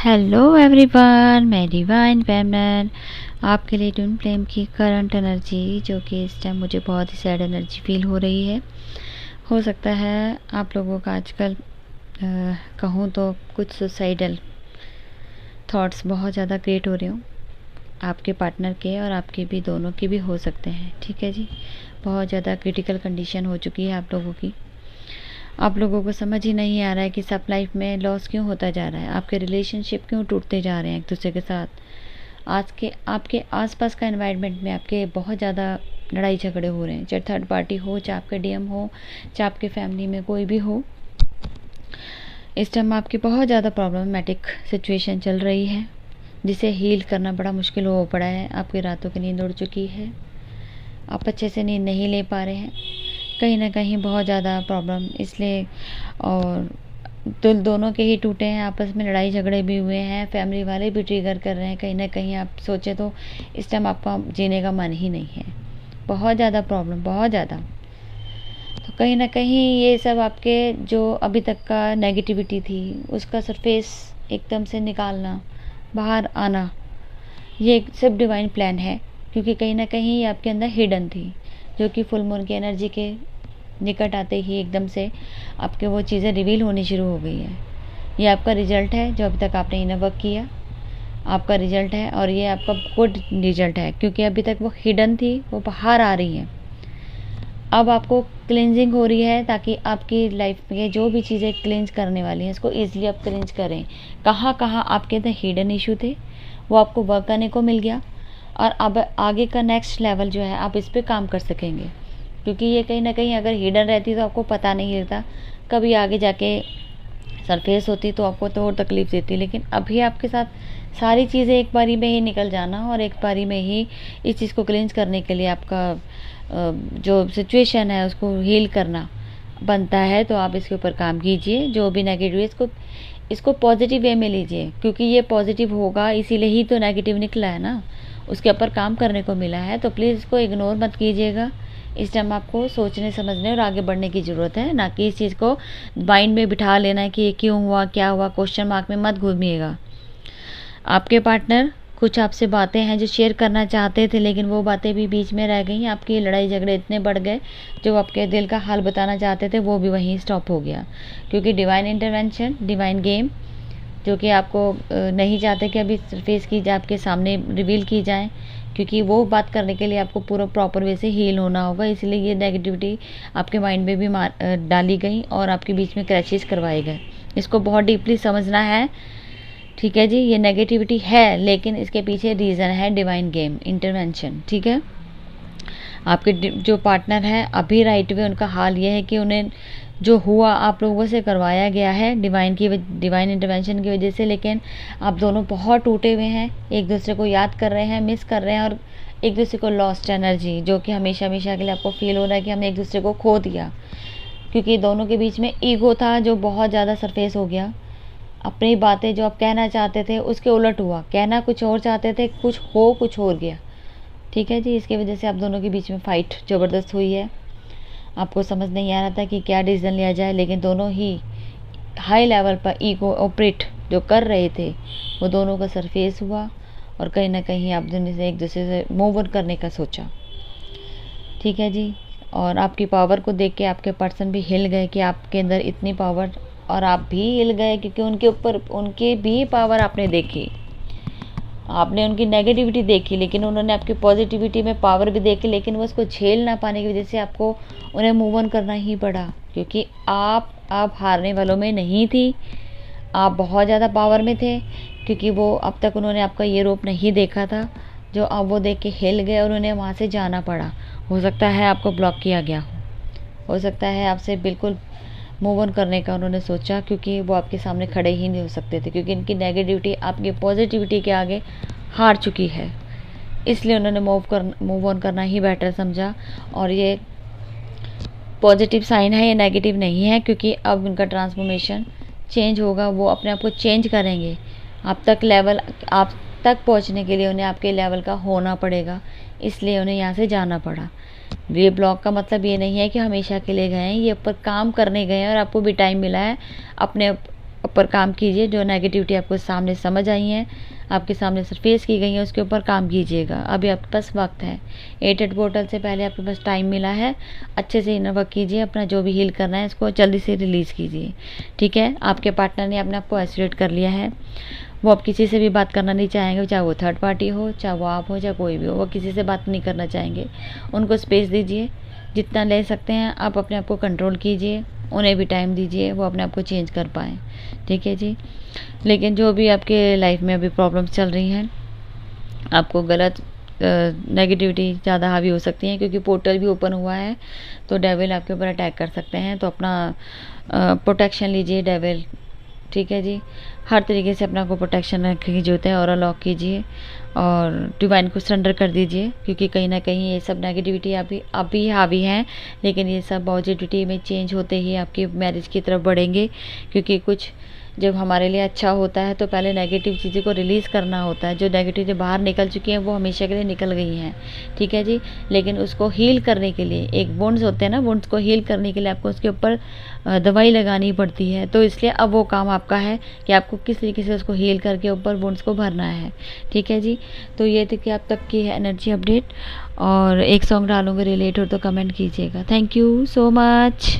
Hello everyone, मैं divine feminine आपके लिए ट्विन फ्लेम की करंट एनर्जी, जो कि इस टाइम मुझे बहुत ही सैड एनर्जी फील हो रही है। हो सकता है आप लोगों का आजकल कहूँ तो कुछ सुसाइडल थॉट्स बहुत ज़्यादा क्रिएट हो रहे हो। आपके पार्टनर के और आपके भी, दोनों के भी हो सकते हैं। ठीक है जी, बहुत ज़्यादा क्रिटिकल कंडीशन हो चुकी है आप लोगों की। आप लोगों को समझ ही नहीं आ रहा है कि सब लाइफ में लॉस क्यों होता जा रहा है, आपके रिलेशनशिप क्यों टूटते जा रहे हैं एक दूसरे के साथ। आज के आपके आसपास का एनवायरनमेंट में आपके बहुत ज़्यादा लड़ाई झगड़े हो रहे हैं, चाहे थर्ड पार्टी हो, चाहे आपके डीएम हो, चाहे आपके फैमिली में कोई भी हो। इस टाइम आपकी बहुत ज़्यादा प्रॉब्लमेटिक सिचुएशन चल रही है, जिसे हील करना बड़ा मुश्किल हो पड़ा है। आपकी रातों की नींद उड़ चुकी है, आप अच्छे से नींद नहीं ले पा रहे हैं, कहीं ना कहीं बहुत ज़्यादा प्रॉब्लम इसलिए। और दिल दोनों के ही टूटे हैं, आपस में लड़ाई झगड़े भी हुए हैं, फैमिली वाले भी ट्रिगर कर रहे हैं। कहीं ना कहीं आप सोचे तो इस टाइम आपका जीने का मन ही नहीं है, बहुत ज़्यादा प्रॉब्लम, बहुत ज़्यादा। तो कहीं ना कहीं ये सब आपके जो अभी तक का नेगेटिविटी थी, उसका सरफेस एकदम से निकालना, बाहर आना, ये सिर्फ डिवाइन प्लान है। क्योंकि कहीं ना कहीं ये आपके अंदर हिडन थी, जो कि फुल मून की एनर्जी के निकट आते ही एकदम से आपके वो चीज़ें रिवील होनी शुरू हो गई है। ये आपका रिजल्ट है, जो अभी तक आपने इनर वर्क किया, आपका रिजल्ट है। और ये आपका गुड रिजल्ट है, क्योंकि अभी तक वो हिडन थी, वो बाहर आ रही है। अब आपको क्लिनजिंग हो रही है, ताकि आपकी लाइफ में जो भी चीज़ें क्लिनज करने वाली हैं, इसको ईजिली आप क्लिनज करें। कहाँ कहाँ आपके अंदर हिडन इशू थे, वो आपको वर्क करने को मिल गया। और अब आगे का नेक्स्ट लेवल जो है, आप इस पर काम कर सकेंगे। क्योंकि ये कहीं ना कहीं अगर हिडन रहती तो आपको पता नहीं रहता, कभी आगे जाके सरफेस होती तो आपको तो और तकलीफ देती। लेकिन अभी आपके साथ सारी चीज़ें एक बारी में ही निकल जाना, और एक बारी में ही इस चीज़ को क्लींस करने के लिए आपका जो सिचुएशन है उसको हील करना बनता है। तो आप इसके ऊपर काम कीजिए, जो भी नेगेटिव है इसको पॉजिटिव वे में लीजिए, क्योंकि ये पॉजिटिव होगा, इसीलिए ही तो नेगेटिव निकला है ना, उसके ऊपर काम करने को मिला है। तो प्लीज़ इसको इग्नोर मत कीजिएगा। इस टाइम आपको सोचने समझने और आगे बढ़ने की ज़रूरत है, ना कि इस चीज़ को माइंड में बिठा लेना है कि ये क्यों हुआ, क्या हुआ, क्वेश्चन मार्क में मत घूमिएगा। आपके पार्टनर कुछ आपसे बातें हैं जो शेयर करना चाहते थे, लेकिन वो बातें भी बीच में रह गई। आपकी लड़ाई झगड़े इतने बढ़ गए, जो आपके दिल का हाल बताना चाहते थे वो भी वहीं स्टॉप हो गया। क्योंकि डिवाइन इंटरवेंशन, डिवाइन गेम, जो कि आपको नहीं चाहते कि अभी सरफेस की आपके सामने रिवील की जाए, क्योंकि वो बात करने के लिए आपको पूरा प्रॉपर वे से हील होना होगा। इसलिए ये नेगेटिविटी आपके माइंड में भी डाली गई और आपके बीच में क्रैशेस करवाए गए। इसको बहुत डीपली समझना है। ठीक है जी, ये नेगेटिविटी है, लेकिन इसके पीछे रीज़न है डिवाइन गेम इंटरवेंशन। ठीक है, आपके जो पार्टनर है अभी राइट वे, उनका हाल ये है कि उन्हें जो हुआ आप लोगों से करवाया गया है डिवाइन इंटरवेंशन की वजह से। लेकिन आप दोनों बहुत टूटे हुए हैं, एक दूसरे को याद कर रहे हैं, मिस कर रहे हैं, और एक दूसरे को लॉस्ट एनर्जी, जो कि हमेशा हमेशा के लिए आपको फील हो रहा है कि हमने एक दूसरे को खो दिया। क्योंकि दोनों के बीच में ईगो था, जो बहुत ज़्यादा सरफेस हो गया। अपनी बातें जो आप कहना चाहते थे उसके उलट हुआ, कहना कुछ और चाहते थे, कुछ और गया। ठीक है जी, इसकी वजह से आप दोनों के बीच में फ़ाइट ज़बरदस्त हुई है। आपको समझ नहीं आ रहा था कि क्या डिसीजन लिया जाए, लेकिन दोनों ही हाई लेवल पर ईगो ऑपरेट जो कर रहे थे, वो दोनों का सरफेस हुआ। और कहीं ना कहीं आप दोनों से एक दूसरे से मूव ऑन करने का सोचा। ठीक है जी, और आपकी पावर को देख के आपके पर्सन भी हिल गए कि आपके अंदर इतनी पावर, और आप भी हिल गए क्योंकि उनके ऊपर उनकी भी पावर आपने देखी। आपने उनकी नेगेटिविटी देखी, लेकिन उन्होंने आपकी पॉजिटिविटी में पावर भी देखी। लेकिन वो उसको झेल ना पाने की वजह से आपको उन्हें मूव ऑन करना ही पड़ा, क्योंकि आप हारने वालों में नहीं थी, आप बहुत ज़्यादा पावर में थे। क्योंकि वो अब तक उन्होंने आपका ये रूप नहीं देखा था, जो अब वो देख के हिल गए और उन्हें वहाँ से जाना पड़ा। हो सकता है आपको ब्लॉक किया गया हो सकता है आपसे बिल्कुल मूव ऑन करने का उन्होंने सोचा, क्योंकि वो आपके सामने खड़े ही नहीं हो सकते थे, क्योंकि इनकी नेगेटिविटी आपकी पॉजिटिविटी के आगे हार चुकी है। इसलिए उन्होंने मूव ऑन करना ही बेटर समझा। और ये पॉजिटिव साइन है, ये नेगेटिव नहीं है, क्योंकि अब उनका ट्रांसफॉर्मेशन चेंज होगा, वो अपने आप को चेंज करेंगे। आप तक पहुंचने के लिए उन्हें आपके लेवल का होना पड़ेगा, इसलिए उन्हें यहाँ से जाना पड़ा। वे ब्लॉक का मतलब ये नहीं है कि हमेशा के लिए गए हैं, ये ऊपर काम करने गए हैं और आपको भी टाइम मिला है अपने ऊपर काम कीजिए। जो नेगेटिविटी आपको सामने समझ आई है, आपके सामने सरफेस की गई है, उसके ऊपर काम कीजिएगा। अभी आपके पास वक्त है, 8 पोर्टल से पहले आपके पास टाइम मिला है। अच्छे से इनर वर्क कीजिए, अपना जो भी हील करना है इसको जल्दी से रिलीज़ कीजिए। ठीक है, आपके पार्टनर ने अपने आप को आइसोलेट कर लिया है, वो अब किसी से भी बात करना नहीं चाहेंगे, चाहे वो थर्ड पार्टी हो, चाहे वो आप हो, चाहे कोई भी हो, वो किसी से बात नहीं करना चाहेंगे। उनको स्पेस दीजिए, जितना ले सकते हैं आप अपने आप को कंट्रोल कीजिए, उन्हें भी टाइम दीजिए, वो अपने आप को चेंज कर पाएँ। ठीक है जी। लेकिन जो भी आपके लाइफ में अभी प्रॉब्लम्स चल रही हैं, आपको गलत नेगेटिविटी ज़्यादा हावी हो सकती हैं, क्योंकि पोर्टल भी ओपन हुआ है, तो डेविल आपके ऊपर अटैक कर सकते हैं। तो अपना प्रोटेक्शन लीजिए डेविल। ठीक है जी, हर तरीके से अपना को प्रोटेक्शन रखने की जरूरत है। और लॉक कीजिए और डिवाइन को सरेंडर कर दीजिए, क्योंकि कहीं ना कहीं ये सब नेगेटिविटी अभी हावी हैं, लेकिन ये सब पॉजिटिविटी में चेंज होते ही आपकी मैरिज की तरफ बढ़ेंगे। क्योंकि कुछ जब हमारे लिए अच्छा होता है तो पहले नेगेटिव चीज़ों को रिलीज़ करना होता है। जो नेगेटिव बाहर निकल चुकी हैं वो हमेशा के लिए निकल गई हैं। ठीक है जी, लेकिन उसको हील करने के लिए, एक वुंड्स होते हैं ना, वुंड्स को हील करने के लिए आपको उसके ऊपर दवाई लगानी पड़ती है। तो इसलिए अब वो काम आपका है कि आपको किस तरीके से उसको हील करके ऊपर वुंड्स को भरना है। ठीक है जी, तो ये थी कि आप तक की एनर्जी अपडेट। और एक सॉन्ग डालूंगा रिलेट हो तो कमेंट कीजिएगा। Thank you so much.